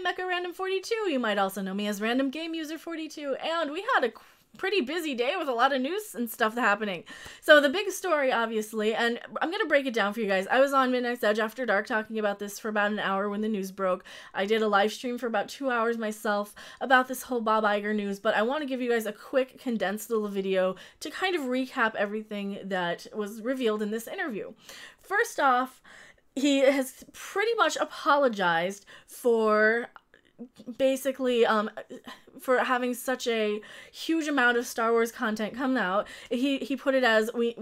I'm Mecha Random 42. You might also know me as Random Game User 42. And we had a pretty busy day with a lot of news and stuff happening. So the big story, obviously, and I'm going to break it down for you guys. I was on Midnight's Edge After Dark talking about this for about an hour when the news broke. I did a live stream for about 2 hours myself about this whole Bob Iger news, but I want to give you guys a quick condensed little video to kind of recap everything that was revealed in this interview. First off, he has pretty much apologized for basically for having such a huge amount of Star Wars content come out. He put it as we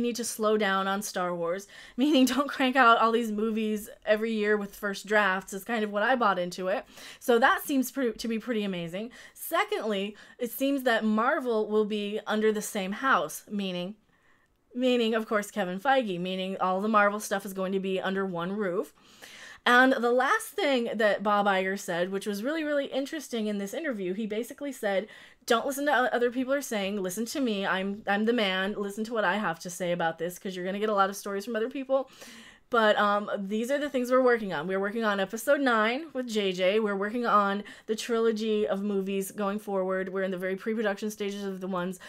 need to slow down on Star Wars, meaning don't crank out all these movies every year with first drafts is kind of what I bought into it. So that seems to be pretty amazing. Secondly, it seems that Marvel will be under the same house, meaning of course Kevin Feige, meaning all the Marvel stuff is going to be under one roof. And the last thing that Bob Iger said, which was really, really interesting in this interview, he basically said, don't listen to what other people are saying, listen to me, I'm the man, listen to what I have to say about this, because you're going to get a lot of stories from other people. But these are the things we're working on. We're working on episode 9 with JJ. We're working on the trilogy of movies going forward. We're in the very pre-production stages of the ones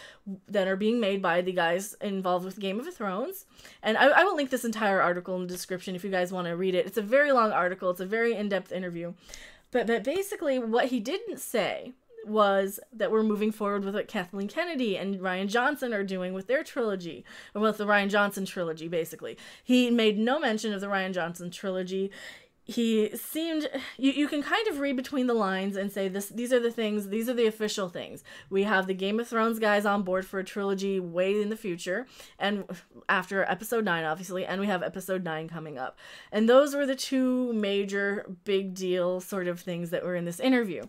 that are being made by the guys involved with Game of Thrones. And I will link this entire article in the description if you guys want to read it. It's a very long article. It's a very in-depth interview. But basically what he didn't say was that we're moving forward with what Kathleen Kennedy and Rian Johnson are doing with their trilogy, or with the Rian Johnson trilogy, basically. He made no mention of the Rian Johnson trilogy. He seemed, you can kind of read between the lines and say these are the things, these are the official things. We have the Game of Thrones guys on board for a trilogy way in the future, and after episode 9, obviously, and we have episode 9 coming up. And those were the two major big deal sort of things that were in this interview.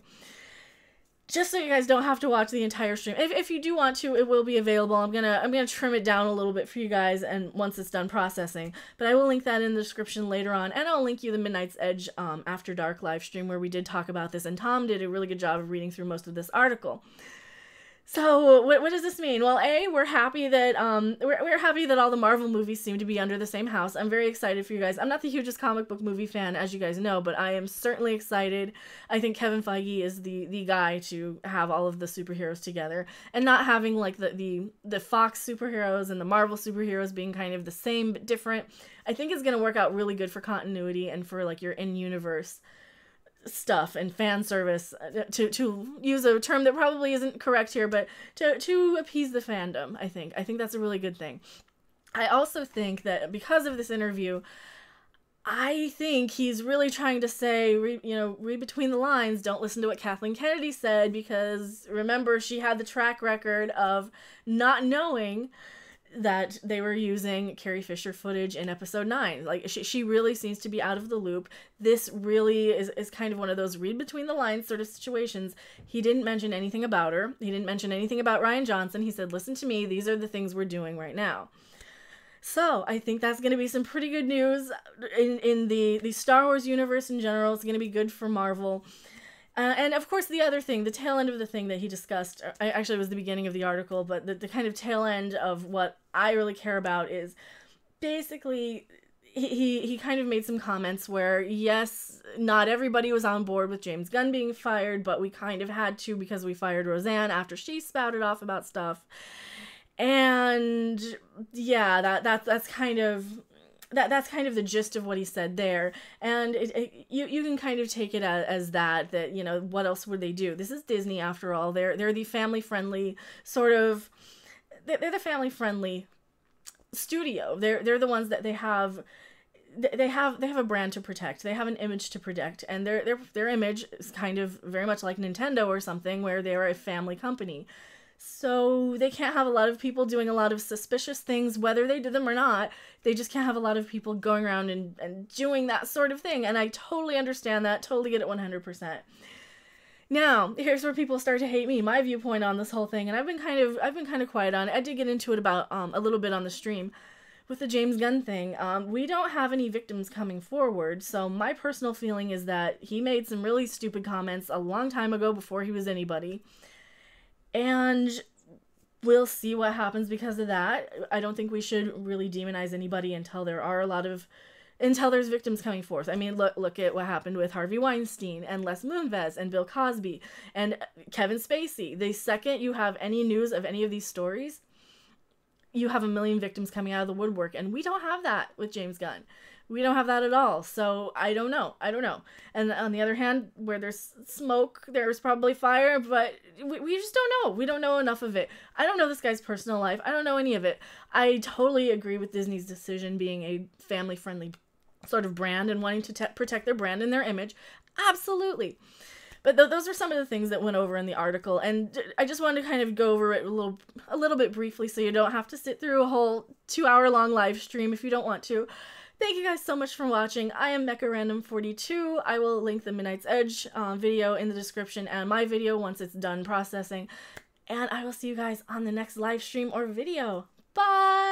Just so you guys don't have to watch the entire stream. If you do want to, it will be available. I'm gonna trim it down a little bit for you guys, and once it's done processing. But I will link that in the description later on, and I'll link you the Midnight's Edge After Dark live stream where we did talk about this, and Tom did a really good job of reading through most of this article. So what does this mean? Well, we're happy that we're happy that all the Marvel movies seem to be under the same house. I'm very excited for you guys. I'm not the hugest comic book movie fan, as you guys know, but I am certainly excited. I think Kevin Feige is the guy to have all of the superheroes together, and not having like the Fox superheroes and the Marvel superheroes being kind of the same but different. I think it's gonna work out really good for continuity and for like your in-universe stuff and fan service, to use a term that probably isn't correct here, but to appease the fandom. I think that's a really good thing. I also think that because of this interview, I think he's really trying to say, read between the lines, don't listen to what Kathleen Kennedy said, because remember, she had the track record of not knowing that they were using Carrie Fisher footage in episode 9. Like, she really seems to be out of the loop. This really is kind of one of those read between the lines sort of situations. He didn't mention anything about her. He didn't mention anything about Rian Johnson. He said, listen to me, these are the things we're doing right now. So I think that's going to be some pretty good news in the Star Wars universe in general. It's going to be good for Marvel. And of course, the other thing, the tail end of the thing that he discussed, actually was the beginning of the article, but the kind of tail end of what I really care about is basically he kind of made some comments where, yes, not everybody was on board with James Gunn being fired, but we kind of had to because we fired Roseanne after she spouted off about stuff. And yeah, that's kind of the gist of what he said there. And you can kind of take it as that, what else would they do? This is Disney after all. They're the family-friendly sort of, they're the family-friendly studio. They're the ones that they have a brand to protect. They have an image to protect, and their image is kind of very much like Nintendo or something, where they are a family company. So they can't have a lot of people doing a lot of suspicious things, whether they do them or not. They just can't have a lot of people going around and doing that sort of thing. And I totally understand that, totally get it 100%. Now, here's where people start to hate me, my viewpoint on this whole thing. And I've been kind of quiet on it. I did get into it about a little bit on the stream with the James Gunn thing. We don't have any victims coming forward. So my personal feeling is that he made some really stupid comments a long time ago before he was anybody. And we'll see what happens because of that. I don't think we should really demonize anybody until there are a lot of until there's victims coming forth. I mean, look at what happened with Harvey Weinstein and Les Moonves and Bill Cosby and Kevin Spacey. The second you have any news of any of these stories, you have a million victims coming out of the woodwork, and we don't have that with James Gunn. We don't have that at all. So I don't know. And on the other hand, where there's smoke, there's probably fire, but we just don't know. We don't know enough of it. I don't know this guy's personal life. I don't know any of it. I totally agree with Disney's decision being a family-friendly sort of brand and wanting to protect their brand and their image. Absolutely. But those are some of the things that went over in the article, and I just wanted to kind of go over it a little bit briefly so you don't have to sit through a whole 2-hour-long live stream if you don't want to. Thank you guys so much for watching. I am MechaRandom42. I will link the Midnight's Edge video in the description and my video once it's done processing. And I will see you guys on the next live stream or video. Bye!